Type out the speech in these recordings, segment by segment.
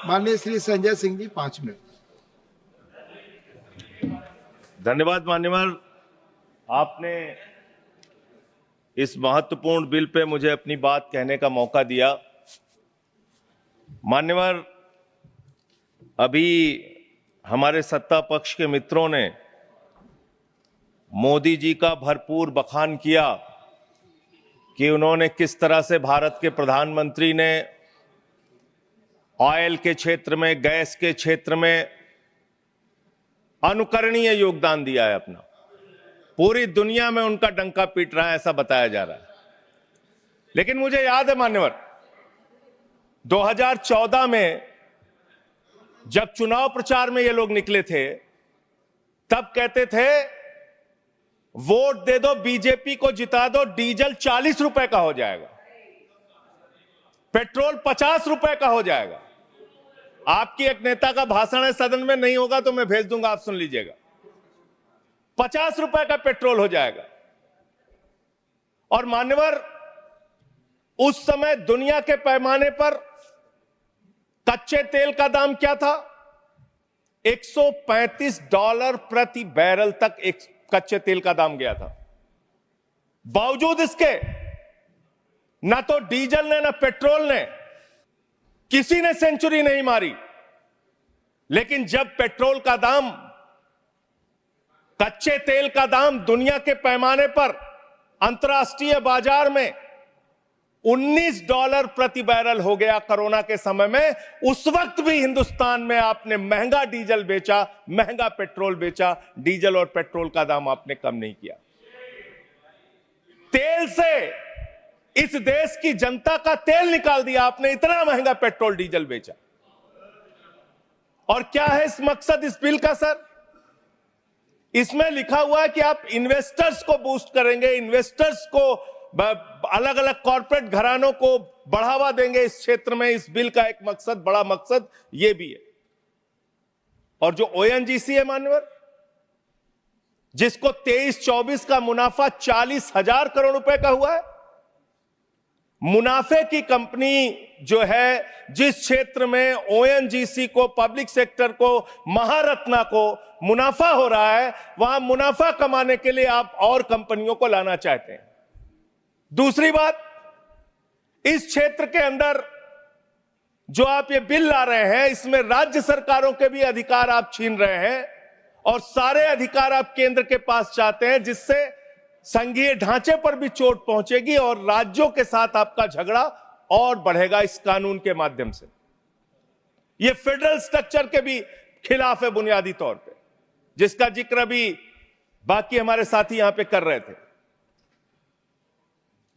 माननीय श्री संजय सिंह जी 5 मिनट। धन्यवाद मान्यवर, आपने इस महत्वपूर्ण बिल पे मुझे अपनी बात कहने का मौका दिया। मान्यवर, अभी हमारे सत्ता पक्ष के मित्रों ने मोदी जी का भरपूर बखान किया कि उन्होंने किस तरह से भारत के प्रधानमंत्री ने ऑयल के क्षेत्र में, गैस के क्षेत्र में अनुकरणीय योगदान दिया है अपना। पूरी दुनिया में उनका डंका पीट रहा है, ऐसा बताया जा रहा है। लेकिन मुझे याद है मान्यवर, 2014 में जब चुनाव प्रचार में ये लोग निकले थे, तब कहते थे वोट दे दो, बीजेपी को जिता दो, डीजल 40 रुपए का हो जाएगा, पेट्रोल 50 रुपए का हो जाएगा। आपकी एक नेता का भाषण है, सदन में नहीं होगा तो मैं भेज दूंगा, आप सुन लीजिएगा। 50 रुपए का पेट्रोल हो जाएगा। और मान्यवर, उस समय दुनिया के पैमाने पर कच्चे तेल का दाम क्या था? $135 प्रति बैरल तक एक कच्चे तेल का दाम गया था। बावजूद इसके ना तो डीजल ने ना पेट्रोल ने, किसी ने सेंचुरी नहीं मारी। लेकिन जब पेट्रोल का दाम, कच्चे तेल का दाम दुनिया के पैमाने पर अंतर्राष्ट्रीय बाजार में $19 प्रति बैरल हो गया कोरोना के समय में, उस वक्त भी हिंदुस्तान में आपने महंगा डीजल बेचा, महंगा पेट्रोल बेचा। डीजल और पेट्रोल का दाम आपने कम नहीं किया। तेल से इस देश की जनता का तेल निकाल दिया आपने, इतना महंगा पेट्रोल डीजल बेचा। और क्या है इस मकसद इस बिल का सर? इसमें लिखा हुआ है कि आप इन्वेस्टर्स को बूस्ट करेंगे, इन्वेस्टर्स को, अलग अलग कॉर्पोरेट घरानों को बढ़ावा देंगे इस क्षेत्र में। इस बिल का एक मकसद, बड़ा मकसद यह भी है। और जो ओएनजीसी है मान्यवर, जिसको 23-24 का मुनाफा 40,000 करोड़ रुपए का हुआ है, मुनाफे की कंपनी जो है, जिस क्षेत्र में ओएनजीसी को, पब्लिक सेक्टर को, महारत्ना को मुनाफा हो रहा है, वहां मुनाफा कमाने के लिए आप और कंपनियों को लाना चाहते हैं। दूसरी बात, इस क्षेत्र के अंदर जो आप ये बिल ला रहे हैं, इसमें राज्य सरकारों के भी अधिकार आप छीन रहे हैं और सारे अधिकार आप केंद्र के पास चाहते हैं, जिससे संघीय ढांचे पर भी चोट पहुंचेगी और राज्यों के साथ आपका झगड़ा और बढ़ेगा इस कानून के माध्यम से। यह फेडरल स्ट्रक्चर के भी खिलाफ है बुनियादी तौर पे, जिसका जिक्र भी बाकी हमारे साथी यहां पे कर रहे थे।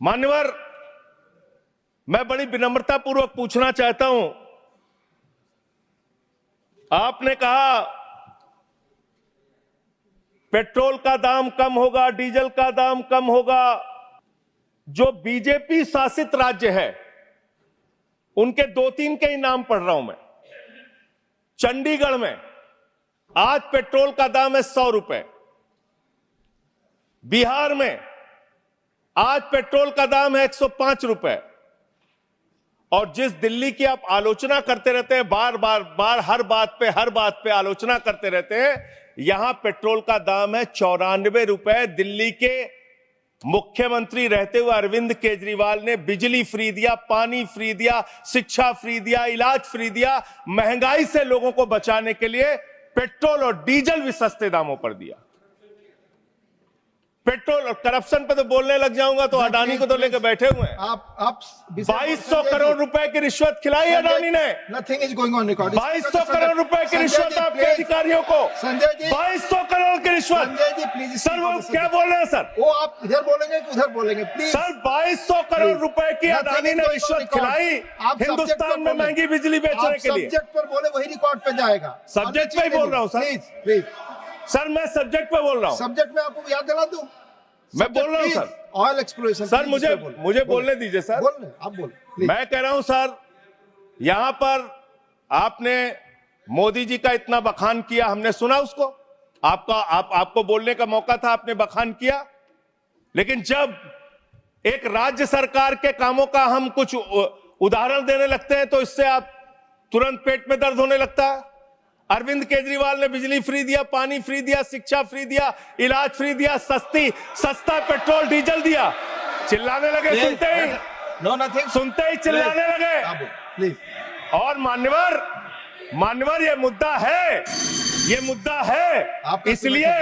मान्यवर, मैं बड़ी विनम्रता पूर्वक पूछना चाहता हूं, आपने कहा पेट्रोल का दाम कम होगा, डीजल का दाम कम होगा। जो बीजेपी शासित राज्य है, उनके 2-3 के ही नाम पढ़ रहा हूं मैं। चंडीगढ़ में आज पेट्रोल का दाम है 100 रुपए। बिहार में आज पेट्रोल का दाम है 105 रुपए। और जिस दिल्ली की आप आलोचना करते रहते हैं, बार हर बात पे आलोचना करते रहते हैं, यहां पेट्रोल का दाम है 94 रुपए। दिल्ली के मुख्यमंत्री रहते हुए अरविंद केजरीवाल ने बिजली फ्री दिया, पानी फ्री दिया, शिक्षा फ्री दिया, इलाज फ्री दिया। महंगाई से लोगों को बचाने के लिए पेट्रोल और डीजल भी सस्ते दामों पर दिया। पेट्रोल और करप्शन पे तो बोलने लग जाऊंगा तो अडानी को तो लेकर बैठे हुए हैं। आप 2200 करोड़ रुपए की रिश्वत खिलाई अडानी ने। Nothing is going on record. 2200 crore रुपए की रिश्वत आपके अधिकारियों को। संजय जी, 2200 करोड़ की रिश्वत। संजय जी प्लीज। सर वो क्या बोल रहे हैं सर? वो आप इधर बोलेंगे कि उधर बोलेंगे प्लीज। सर 2200 करोड़ रुपए की अडानी ने रिश्वत खिलाई हिंदुस्तान में महंगी बिजली बेचने के लिए। सब्जेक्ट पर बोले वही रिकॉर्ड पे जाएगा। सब्जेक्ट पे ही बोल रहा हूँ सर। प्लीज सर, मैं सब्जेक्ट पे बोल रहा हूँ। सब्जेक्ट में आपको याद दिला दूं, मैं बोल रहा हूँ सर। Oil exploration. सर मुझे बोलने दीजिए सर। आप बोल। मैं कह रहा हूं सर, यहां पर आपने मोदी जी का इतना बखान किया, हमने सुना उसको। आपको बोलने का मौका था, आपने बखान किया। लेकिन जब एक राज्य सरकार के कामों का हम कुछ उदाहरण देने लगते हैं तो इससे आप तुरंत पेट में दर्द होने लगता है। अरविंद केजरीवाल ने बिजली फ्री दिया, पानी फ्री दिया, शिक्षा फ्री दिया, इलाज फ्री दिया, सस्ता पेट्रोल डीजल दिया, चिल्लाने लगे सुनते ही, नो नथिंग, सुनते ही चिल्लाने लगे। प्लीज। और मान्यवर ये मुद्दा है, ये मुद्दा है आपका इसलिए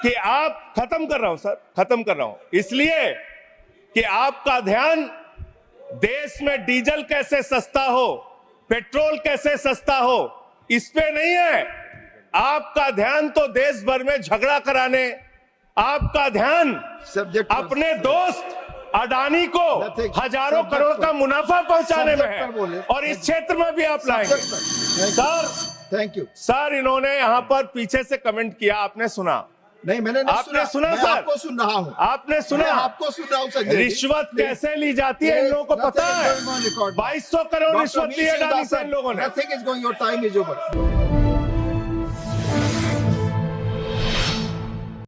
कि आप, खत्म कर रहा हूं सर, खत्म कर रहा हूं, इसलिए कि आपका ध्यान देश में डीजल कैसे सस्ता हो, पेट्रोल कैसे सस्ता हो, इस पे नहीं है। आपका ध्यान तो देश भर में झगड़ा कराने, आपका ध्यान सब्जेक्ट अपने दोस्त अडानी को हजारों करोड़ का मुनाफा पहुंचाने में है, और इस क्षेत्र में भी आप लाएंगे। सर थैंक यू सर, इन्होंने यहां पर पीछे से कमेंट किया, आपने सुना? नहीं, मैंने नहीं आपने सुना मैं सर? आपको सुन रहा हूं, आपने सुना? मैं आपको सुन रहा हूं संजय जी। रिश्वत कैसे ली जाती है इन लोगों को पता है। 2200 करोड़ रिश्वत ली है अडानी से इन लोगों ने। Nothing is going, your time is over.